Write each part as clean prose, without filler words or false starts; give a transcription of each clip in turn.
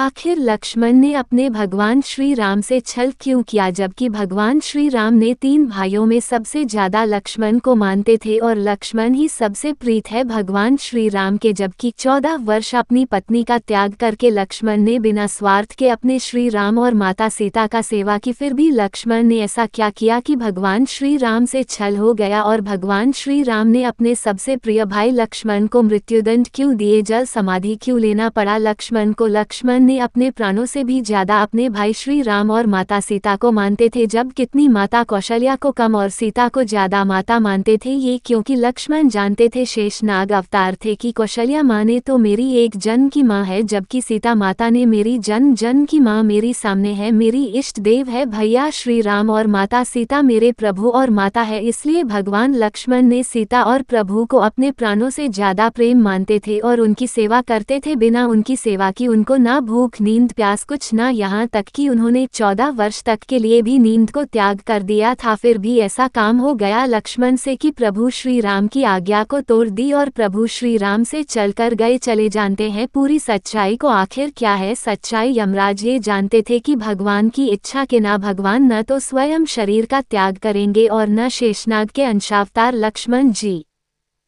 आखिर लक्ष्मण ने अपने भगवान श्री राम से छल क्यों किया, जबकि भगवान श्री राम ने 3 भाइयों में सबसे ज्यादा लक्ष्मण को मानते थे और लक्ष्मण ही सबसे प्रीत है भगवान श्री राम के। जबकि 14 वर्ष अपनी पत्नी का त्याग करके लक्ष्मण ने बिना स्वार्थ के अपने श्री राम और माता सीता का सेवा की, फिर भी लक्ष्मण ने ऐसा क्या किया कि भगवान श्री राम से छल हो गया और भगवान श्री राम ने अपने सबसे प्रिय भाई लक्ष्मण को मृत्युदंड क्यों दिए, जल समाधि क्यों लेना पड़ा लक्ष्मण को। लक्ष्मण ने अपने प्राणों से भी ज्यादा अपने भाई श्री राम और माता सीता को मानते थे, जब कितनी माता कौशल्या को कम और सीता को ज्यादा माता मानते थे। ये क्योंकि लक्ष्मण जानते थे शेषनाग अवतार थे कि कौशल्या माँ ने तो मेरी एक जन्म की माँ है, जबकि सीता माता ने मेरी जन्म जन्म की माँ मेरी सामने है, मेरी इष्ट देव है। भैया श्री राम और माता सीता मेरे प्रभु और माता है, इसलिए भगवान लक्ष्मण ने सीता और प्रभु को अपने प्राणों से ज्यादा प्रेम मानते थे और उनकी सेवा करते थे। बिना उनकी सेवा की उनको ना भूख नींद प्यास कुछ ना, यहाँ तक कि उन्होंने 14 वर्ष तक के लिए भी नींद को त्याग कर दिया था। फिर भी ऐसा काम हो गया लक्ष्मण से कि प्रभु श्री राम की आज्ञा को तोड़ दी और प्रभु श्री राम से चलकर गए। चले जानते हैं पूरी सच्चाई को। आखिर क्या है सच्चाई? यमराज ये जानते थे कि भगवान की इच्छा के ना भगवान न तो स्वयं शरीर का त्याग करेंगे और न शेषनाग के अंशावतार लक्ष्मण जी।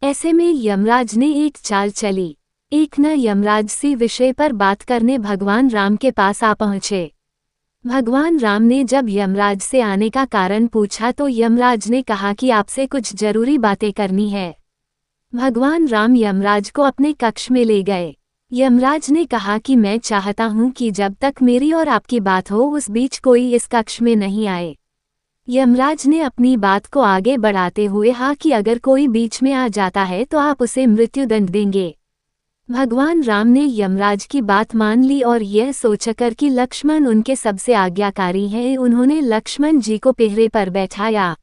ऐसे में यमराज ने एक चाल चली। एक न यमराज सी विषय पर बात करने भगवान राम के पास आ पहुँचे। भगवान राम ने जब यमराज से आने का कारण पूछा तो यमराज ने कहा कि आपसे कुछ जरूरी बातें करनी है। भगवान राम यमराज को अपने कक्ष में ले गए। यमराज ने कहा कि मैं चाहता हूँ कि जब तक मेरी और आपकी बात हो उस बीच कोई इस कक्ष में नहीं आए। यमराज ने अपनी बात को आगे बढ़ाते हुए कहा कि अगर कोई बीच में आ जाता है तो आप उसे मृत्युदंड देंगे। भगवान राम ने यमराज की बात मान ली और यह सोचकर कि लक्ष्मण उनके सबसे आज्ञाकारी हैं, उन्होंने लक्ष्मण जी को पहरे पर बैठाया।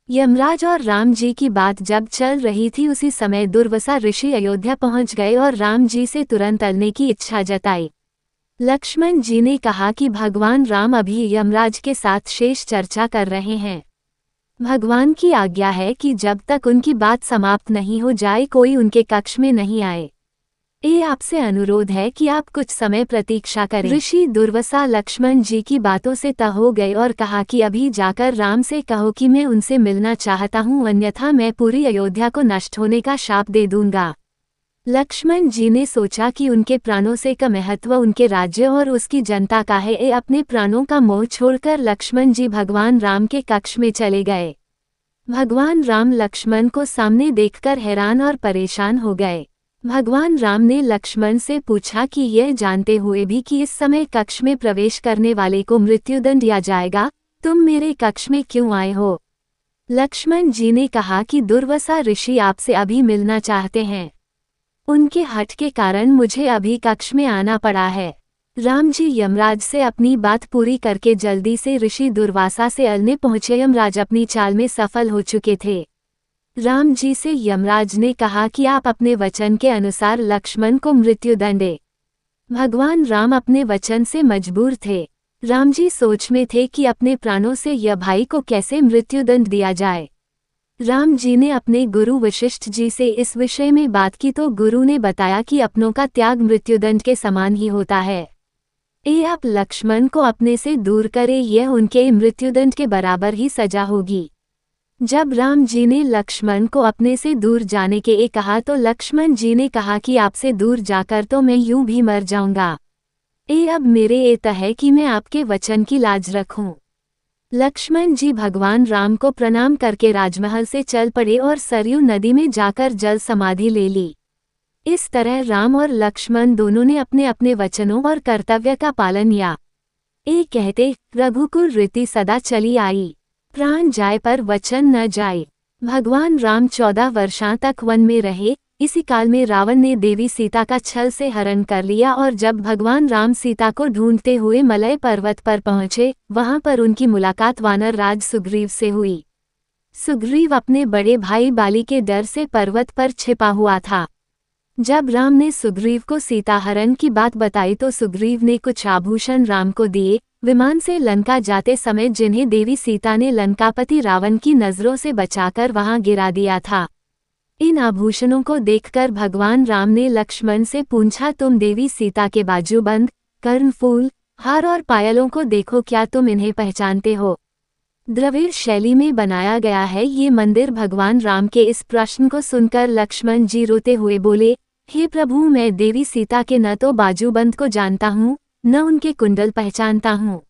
यमराज और राम जी की बात जब चल रही थी उसी समय दुर्वासा ऋषि अयोध्या पहुंच गए और राम जी से तुरंत मिलने की इच्छा जताई। लक्ष्मण जी ने कहा कि भगवान राम अभी यमराज के साथ शेष चर्चा कर रहे हैं। भगवान की आज्ञा है कि जब तक उनकी बात समाप्त नहीं हो जाए कोई उनके कक्ष में नहीं आए। ये आपसे अनुरोध है कि आप कुछ समय प्रतीक्षा करें। ऋषि दुर्वासा लक्ष्मण जी की बातों से तह हो गए और कहा कि अभी जाकर राम से कहो कि मैं उनसे मिलना चाहता हूँ, अन्यथा मैं पूरी अयोध्या को नष्ट होने का शाप दे दूंगा। लक्ष्मण जी ने सोचा कि उनके प्राणों से का महत्व उनके राज्य और उसकी जनता का है। अपने प्राणों का मोह छोड़कर लक्ष्मण जी भगवान राम के कक्ष में चले गए। भगवान राम लक्ष्मण को सामने देखकर हैरान और परेशान हो गए। भगवान राम ने लक्ष्मण से पूछा कि यह जानते हुए भी कि इस समय कक्ष में प्रवेश करने वाले को मृत्युदंड दिया जाएगा, तुम मेरे कक्ष में क्यों आए हो? लक्ष्मण जी ने कहा कि दुर्वासा ऋषि आपसे अभी मिलना चाहते हैं। उनके हठ के कारण मुझे अभी कक्ष में आना पड़ा है। राम जी यमराज से अपनी बात पूरी करके जल्दी से ऋषि दुर्वासा से अलने पहुंचे। यमराज अपनी चाल में सफल हो चुके थे। राम जी से यमराज ने कहा कि आप अपने वचन के अनुसार लक्ष्मण को मृत्युदंड दें। भगवान राम अपने वचन से मजबूर थे। राम जी सोच में थे कि अपने प्राणों से यह भाई को कैसे मृत्युदंड दिया जाए। राम जी ने अपने गुरु वशिष्ठ जी से इस विषय में बात की तो गुरु ने बताया कि अपनों का त्याग मृत्युदंड के समान ही होता है। आप लक्ष्मण को अपने से दूर करें, यह उनके मृत्युदंड के बराबर ही सजा होगी। जब राम जी ने लक्ष्मण को अपने से दूर जाने के कहा तो लक्ष्मण जी ने कहा कि आपसे दूर जाकर तो मैं यूं भी मर जाऊंगा। अब मेरे तय है कि मैं आपके वचन की लाज रखूं। लक्ष्मण जी भगवान राम को प्रणाम करके राजमहल से चल पड़े और सरयू नदी में जाकर जल समाधि ले ली। इस तरह राम और लक्ष्मण दोनों ने अपने अपने वचनों और कर्तव्य का पालन किया। कहते रघुकुल रीति सदा चली आई, प्राण जाए पर वचन न जाए। भगवान राम 14 वर्षों तक वन में रहे। इसी काल में रावण ने देवी सीता का छल से हरण कर लिया और जब भगवान राम सीता को ढूंढते हुए मलय पर्वत पर पहुंचे, वहां पर उनकी मुलाकात वानर राज सुग्रीव से हुई। सुग्रीव अपने बड़े भाई बाली के डर से पर्वत पर छिपा हुआ था। जब राम ने सुग्रीव को सीता हरण की बात बताई तो सुग्रीव ने कुछ आभूषण राम को दिए। विमान से लंका जाते समय जिन्हें देवी सीता ने लंकापति रावण की नजरों से बचाकर वहां गिरा दिया था। इन आभूषणों को देखकर भगवान राम ने लक्ष्मण से पूछा, तुम देवी सीता के बाजूबंद कर्णफूल, हार और पायलों को देखो, क्या तुम इन्हें पहचानते हो? द्रविड़ शैली में बनाया गया है ये मंदिर। भगवान राम के इस प्रश्न को सुनकर लक्ष्मण जी रोते हुए बोले, हे प्रभु, मैं देवी सीता के न तो बाजूबंद को जानता हूँ, न उनके कुंडल पहचानता हूँ।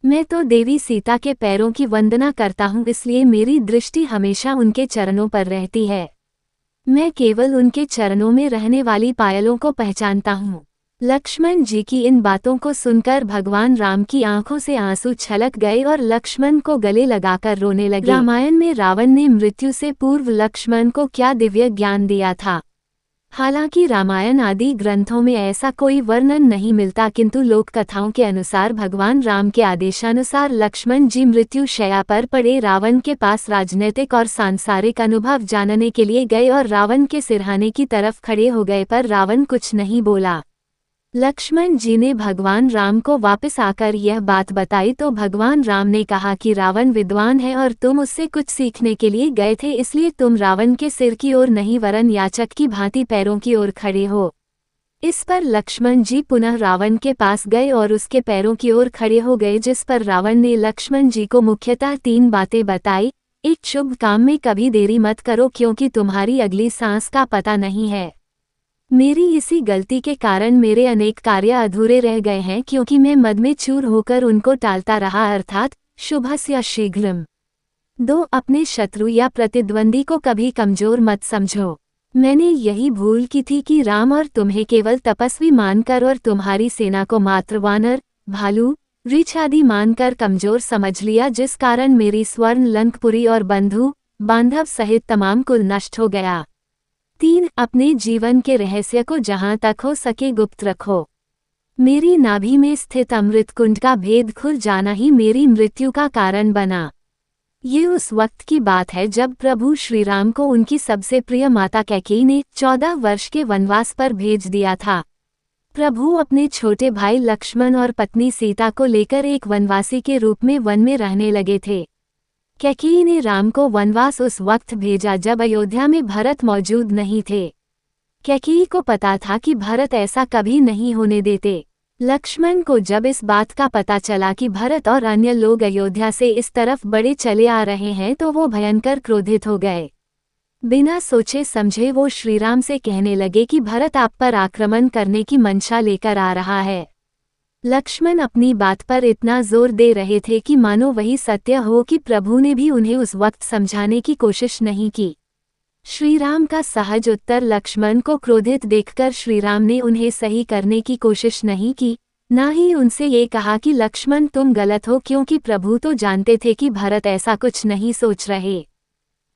मैं तो देवी सीता के पैरों की वंदना करता हूँ, इसलिए मेरी दृष्टि हमेशा उनके चरणों पर रहती है। मैं केवल उनके चरणों में रहने वाली पायलों को पहचानता हूँ। लक्ष्मण जी की इन बातों को सुनकर भगवान राम की आंखों से आंसू छलक गए और लक्ष्मण को गले लगाकर रोने लगे। रामायण में रावण ने मृत्यु से पूर्व लक्ष्मण को क्या दिव्य ज्ञान दिया था। हालांकि रामायण आदि ग्रंथों में ऐसा कोई वर्णन नहीं मिलता, किंतु लोक कथाओं के अनुसार भगवान राम के आदेशानुसार लक्ष्मण जी मृत्यु शैया पर पड़े रावण के पास राजनीतिक और सांसारिक अनुभव जानने के लिए गए और रावण के सिरहाने की तरफ खड़े हो गए, पर रावण कुछ नहीं बोला। लक्ष्मण जी ने भगवान राम को वापस आकर यह बात बताई तो भगवान राम ने कहा कि रावण विद्वान है और तुम उससे कुछ सीखने के लिए गए थे, इसलिए तुम रावण के सिर की ओर नहीं वरन याचक की भांति पैरों की ओर खड़े हो। इस पर लक्ष्मण जी पुनः रावण के पास गए और उसके पैरों की ओर खड़े हो गए, जिस पर रावण ने लक्ष्मण जी को मुख्यतः 3 बातें बताई। एक, शुभ काम में कभी देरी मत करो, क्योंकि तुम्हारी अगली सांस का पता नहीं है। मेरी इसी गलती के कारण मेरे अनेक कार्य अधूरे रह गए हैं, क्योंकि मैं मद में चूर होकर उनको टालता रहा, अर्थात शुभस्य शीघ्रम। 2, अपने शत्रु या प्रतिद्वंदी को कभी कमजोर मत समझो। मैंने यही भूल की थी कि राम और तुम्हें केवल तपस्वी मानकर और तुम्हारी सेना को मात्र वानर, भालू, रीछ आदि मानकर कमजोर समझ लिया, जिस कारण मेरी स्वर्ण लंकपुरी और बंधु बांधव सहित तमाम कुल नष्ट हो गया। 3, अपने जीवन के रहस्य को जहां तक हो सके गुप्त रखो। मेरी नाभि में स्थित अमृत कुंड का भेद खुल जाना ही मेरी मृत्यु का कारण बना। ये उस वक्त की बात है जब प्रभु श्री राम को उनकी सबसे प्रिय माता कैकेयी ने 14 वर्ष के वनवास पर भेज दिया था। प्रभु अपने छोटे भाई लक्ष्मण और पत्नी सीता को लेकर एक वनवासी के रूप में वन में रहने लगे थे। कैकेयी ने राम को वनवास उस वक्त भेजा जब अयोध्या में भरत मौजूद नहीं थे। कैकेयी को पता था कि भरत ऐसा कभी नहीं होने देते। लक्ष्मण को जब इस बात का पता चला कि भरत और अन्य लोग अयोध्या से इस तरफ बड़े चले आ रहे हैं तो वो भयंकर क्रोधित हो गए। बिना सोचे समझे वो श्रीराम से कहने लगे कि भरत आप पर आक्रमण करने की मंशा लेकर आ रहा है। लक्ष्मण अपनी बात पर इतना जोर दे रहे थे कि मानो वही सत्य हो कि प्रभु ने भी उन्हें उस वक्त समझाने की कोशिश नहीं की। श्रीराम का सहज उत्तर लक्ष्मण को क्रोधित देखकर श्रीराम ने उन्हें सही करने की कोशिश नहीं की, ना ही उनसे ये कहा कि लक्ष्मण तुम गलत हो, क्योंकि प्रभु तो जानते थे कि भरत ऐसा कुछ नहीं सोच रहे।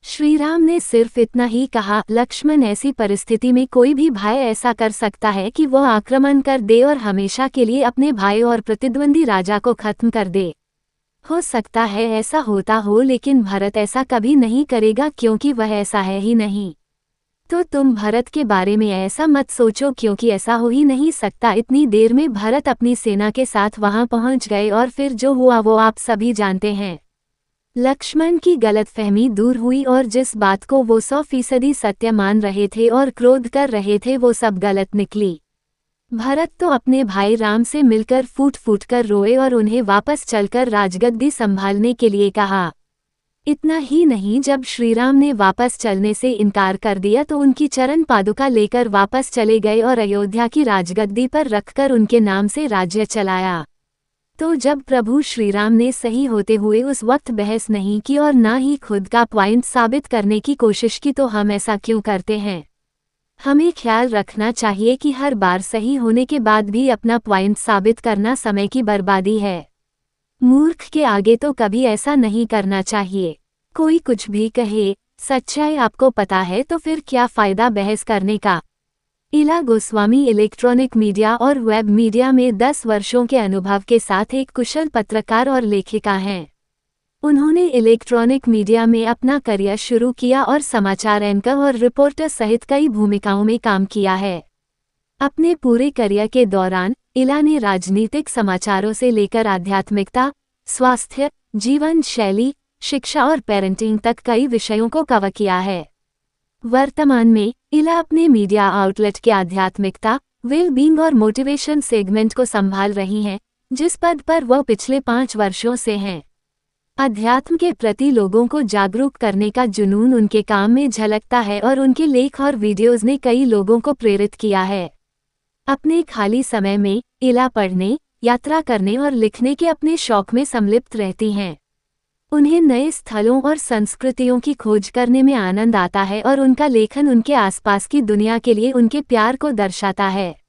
श्रीराम ने सिर्फ इतना ही कहा, लक्ष्मण ऐसी परिस्थिति में कोई भी भाई ऐसा कर सकता है कि वह आक्रमण कर दे और हमेशा के लिए अपने भाई और प्रतिद्वंदी राजा को खत्म कर दे। हो सकता है ऐसा होता हो, लेकिन भरत ऐसा कभी नहीं करेगा, क्योंकि वह ऐसा है ही नहीं। तो तुम भरत के बारे में ऐसा मत सोचो, क्योंकि ऐसा हो ही नहीं सकता। इतनी देर में भरत अपनी सेना के साथ वहां पहुंच गए और फिर जो हुआ वो आप सभी जानते हैं। लक्ष्मण की गलतफहमी दूर हुई और जिस बात को वो 100% सत्य मान रहे थे और क्रोध कर रहे थे वो सब गलत निकली। भरत तो अपने भाई राम से मिलकर फूट फूट कर रोए और उन्हें वापस चलकर राजगद्दी संभालने के लिए कहा। इतना ही नहीं, जब श्रीराम ने वापस चलने से इनकार कर दिया तो उनकी चरण पादुका लेकर वापस चले गए और अयोध्या की राजगद्दी पर रखकर उनके नाम से राज्य चलाया। तो जब प्रभु श्रीराम ने सही होते हुए उस वक्त बहस नहीं की और ना ही खुद का पॉइंट साबित करने की कोशिश की, तो हम ऐसा क्यों करते हैं? हमें ख्याल रखना चाहिए कि हर बार सही होने के बाद भी अपना पॉइंट साबित करना समय की बर्बादी है। मूर्ख के आगे तो कभी ऐसा नहीं करना चाहिए। कोई कुछ भी कहे, सच्चाई आपको पता है तो फिर क्या फायदा बहस करने का। इला गोस्वामी इलेक्ट्रॉनिक मीडिया और वेब मीडिया में 10 वर्षों के अनुभव के साथ एक कुशल पत्रकार और लेखिका हैं। उन्होंने इलेक्ट्रॉनिक मीडिया में अपना करियर शुरू किया और समाचार एंकर और रिपोर्टर सहित कई भूमिकाओं में काम किया है। अपने पूरे करियर के दौरान इला ने राजनीतिक समाचारों से लेकर आध्यात्मिकता, स्वास्थ्य, जीवन शैली, शिक्षा और पेरेंटिंग तक कई विषयों को कवर किया है। वर्तमान में इला अपने मीडिया आउटलेट के आध्यात्मिकता, वेल बीइंग और मोटिवेशन सेगमेंट को संभाल रही हैं, जिस पद पर वह पिछले 5 वर्षों से हैं। अध्यात्म के प्रति लोगों को जागरूक करने का जुनून उनके काम में झलकता है और उनके लेख और वीडियोज़ ने कई लोगों को प्रेरित किया है। अपने खाली समय में इला पढ़ने, यात्रा करने और लिखने के अपने शौक में संलिप्त रहती हैं। उन्हें नए स्थलों और संस्कृतियों की खोज करने में आनंद आता है और उनका लेखन उनके आसपास की दुनिया के लिए उनके प्यार को दर्शाता है।